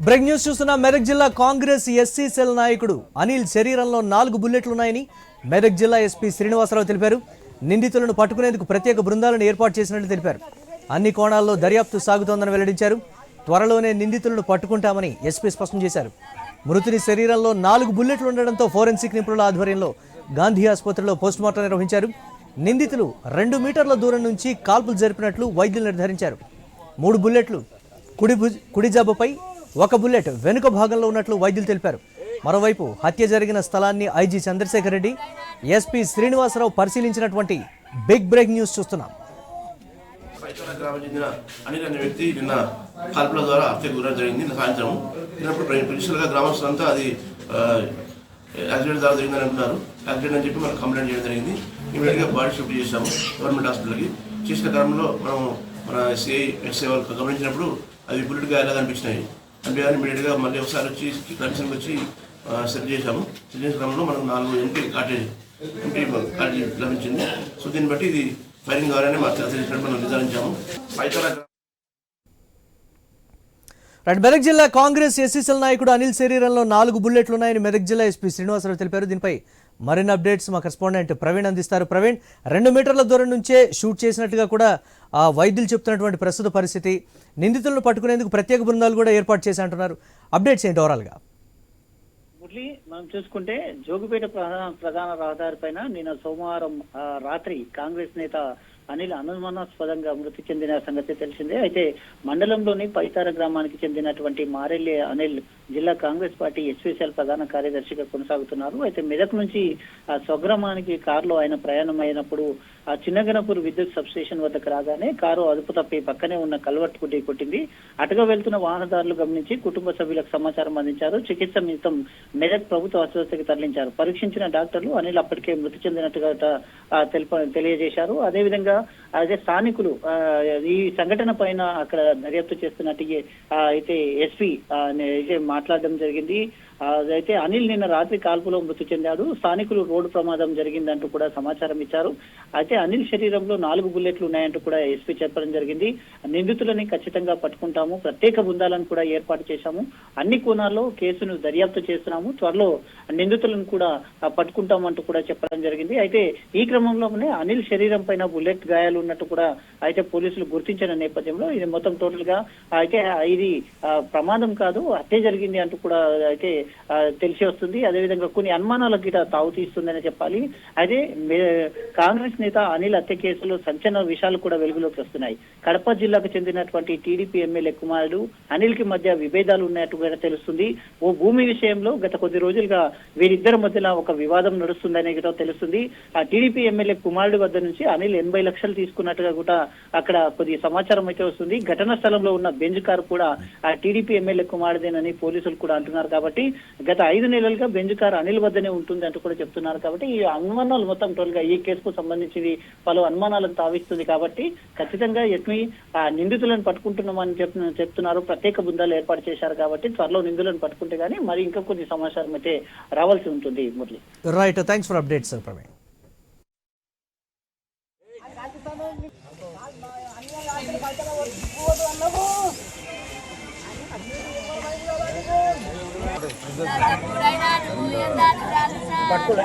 Break news చూస్తున్న మెదక్ జిల్లా Congress SC cell నాయకుడు అనిల్ శరీరంలో 4 బుల్లెట్లున్నాయని మెదక్ జిల్లా ఎస్పీ శ్రీనివాసరావు తెలిపారు. నిందితులను పట్టుకునేందుకు ప్రత్యేక బృందాలను ఏర్పాటు చేసినట్లు తెలిపారు. అన్ని కోణాల్లో దర్యాప్తు సాగుతోందని వెల్లడించారు. త్వరలోనే నిందితులను పట్టుకుంటామని ఎస్పీ స్పష్టం చేశారు. మృతుని శరీరంలో 4 బుల్లెట్లు ఉండడంతో ఫోరెన్సిక్ నిపుణుల ఆధ్వర్యంలో గాంధీ ఆసుపత్రిలో పోస్టుమార్టం నిర్వహించారు. నిందితులు 2 మీటర్ల దూరం నుంచి కాల్పులు జరిపినట్లు వైద్యులు నిర్ధారించారు. 3 బుల్లెట్లు కుడి జబ్బపై, 1 బుల్లెట్ వెనుక భాగంలో ఉన్నట్లు వైద్యులు తెలిపారు. మరోవైపు హత్య జరిగిన స్థలాన్ని ఐజీ చంద్రశేఖర్ రెడ్డి, ఎస్పీ శ్రీనివాసరావు పరిశీలించినటువంటి బిగ్ బ్రేక్ న్యూస్ చూస్తున్నాం. అనిల్ అనే వ్యక్తి నిన్న కాల్పుల ద్వారా హత్యకు గురడం జరిగింది. సాయంత్రం ప్రిన్సిపల్గా గ్రామస్తులంతా అది యాక్సిడెంట్ ద్వారా జరిగిందని అంటున్నారు. యాక్సిడెంట్ అని చెప్పి మనం కంప్లైంట్ చేయడం జరిగింది. ఇమీడియట్గా బాడీ షిఫ్ట్ చేశాము గవర్నమెంట్ హాస్పిటల్కి. చేసిన క్రమంలో మనం మన ఎస్ఐ వాళ్ళు గమనించినప్పుడు అవి బుల్లెట్ గాయాలు అనిపించినాయి. అంటే ఇమీడియట్గా మళ్ళీ ఒకసారి వచ్చి కన్సర్న్కి వచ్చి సెట్ చేశాము. సెట్ చేసిన క్రమంలో మనకు 4 ఎంపీ కార్టేజ్ లభించింది. సో దీన్ని బట్టి ఇది ఫైరింగ్ కావాలని మాకు తెలిసినట్టు మనం నిర్ధారించాము. మెదక్ జిల్లా కాంగ్రెస్ ఎస్సీసీఎల్ నాయకుడు అనిల్ శరీరంలో 4 బుల్లెట్లున్నాయని మెదక్ జిల్లా ఎస్పీ శ్రీనివాసరావు తెలిపారు. దీనిపై మరిన్ని అప్డేట్స్ మా కరెస్పాండెంట్ ప్రవీణ్ అందిస్తారు. ప్రవీణ్, 2 మీటర్ల దూరం నుంచే షూట్ చేసినట్టుగా కూడా వైద్యులు చెప్తున్నటువంటి ప్రస్తుత పరిస్థితి, నిందితులను పట్టుకునేందుకు ప్రత్యేక బృందాలు కూడా ఏర్పాటు చేసి అంటున్నారు. అప్డేట్స్ ఏంటి ఓవరాల్గా? మురళి, మనం చూసుకుంటే జోగిపేట ప్రధాన రహదారి పైన నిన్న సోమవారం రాత్రి కాంగ్రెస్ నేత అనిల్ అనుమానాస్పదంగా మృతి చెందిన సంగతి తెలిసిందే. అయితే మండలంలోని పైతార గ్రామానికి చెందినటువంటి మారెల్లి అనిల్ జిల్లా కాంగ్రెస్ పార్టీ ఎస్పీసీఎల్ ప్రధాన కార్యదర్శిగా కొనసాగుతున్నారు. అయితే మెదక్ నుంచి స్వగ్రామానికి కారులో ఆయన ప్రయాణం అయినప్పుడు ఆ చిన్నగనపూర్ విద్యుత్ సబ్స్టేషన్ వద్దకు రాగానే కారు అదుపు తప్పి పక్కనే ఉన్న కల్వర్టుకు ఢీకొట్టింది. అటుగా వెళ్తున్న వాహనదారులు గమనించి కుటుంబ సభ్యులకు సమాచారం అందించారు. చికిత్స నిమిత్తం మెదక్ ప్రభుత్వ ఆసుపత్రికి తరలించారు. పరీక్షించిన డాక్టర్లు అనిల్ అప్పటికే మృతి చెందినట్టుగా తెలియజేశారు. అదేవిధంగా అదే స్థానికులు ఈ సంఘటన పైన అక్కడ దర్యాప్తు చేస్తున్నట్టు అయితే ఎస్పీ అయితే మాట్లాడడం జరిగింది. అయితే అనిల్ నిన్న రాత్రి కాల్పులో మృతి చెందాడు. స్థానికులు రోడ్డు ప్రమాదం జరిగిందంటూ కూడా సమాచారం ఇచ్చారు. అయితే అనిల్ శరీరంలో 4 బుల్లెట్లు ఉన్నాయంటూ కూడా ఎస్పీ చెప్పడం జరిగింది. నిందితులని ఖచ్చితంగా పట్టుకుంటాము, ప్రత్యేక బృందాలను కూడా ఏర్పాటు చేశాము, అన్ని కోణాల్లో కేసును దర్యాప్తు చేస్తున్నాము, త్వరలో నిందితులను కూడా పట్టుకుంటామంటూ కూడా చెప్పడం జరిగింది. అయితే ఈ క్రమంలోనే అనిల్ శరీరం పైన బుల్లెట్ గాయాలు ఉన్నట్టు కూడా అయితే పోలీసులు గుర్తించిన నేపథ్యంలో ఇది మొత్తం టోటల్ గా అయితే ఇది ప్రమాదం కాదు, హత్య జరిగింది అంటూ కూడా అయితే తెలిసి వస్తుంది. అదేవిధంగా కొన్ని అనుమానాలకు గిట తావు తీస్తుందని చెప్పాలి. అయితే కాంగ్రెస్ నేత అనిల్ హత్య కేసులో సంచలన విషయాలు కూడా వెలుగులోకి వస్తున్నాయి. కడప జిల్లాకు చెందినటువంటి టీడీపీ ఎమ్మెల్యే కుమారుడు అనిల్ కి మధ్య విభేదాలు ఉన్నట్టుగా తెలుస్తుంది. ఓ భూమి విషయంలో గత కొద్ది రోజులుగా వీరిద్దరి మధ్యలో ఒక వివాదం నడుస్తుందనే గిట తెలుస్తుంది. ఆ టీడీపీ ఎమ్మెల్యే కుమారుడు వద్ద నుంచి అనిల్ 80 లక్షలు తీసుకున్నట్టుగా కూడా అక్కడ కొద్ది సమాచారం అయితే వస్తుంది. ఘటనా స్థలంలో ఉన్న బెంజ్ కారు కూడా ఆ టీడీపీ ఎమ్మెల్యే కుమారుడేనని పోలీసులు కూడా అంటున్నారు. కాబట్టి గత 5 నెలలుగా బెంజ్ కారు అనిల్ వద్దనే ఉంటుంది అంటూ కూడా చెప్తున్నారు. కాబట్టి ఈ అనుమానాలు మొత్తం టోటల్ గా ఈ కేసుకు సంబంధించి పలు అనుమానాలను తావిస్తుంది. కాబట్టి ఖచ్చితంగా ఎస్మీ నిందితులను పట్టుకుంటున్నామని చెప్తున్నారు. ప్రత్యేక బృందాలు ఏర్పాటు చేశారు. కాబట్టి త్వరలో నిందితులను పట్టుకుంటే గానీ మరి ఇంకా కొన్ని సమాచారం అయితే రావాల్సి ఉంటుంది. Murali, right, thanks for updates Praveen. పట్టుకోలే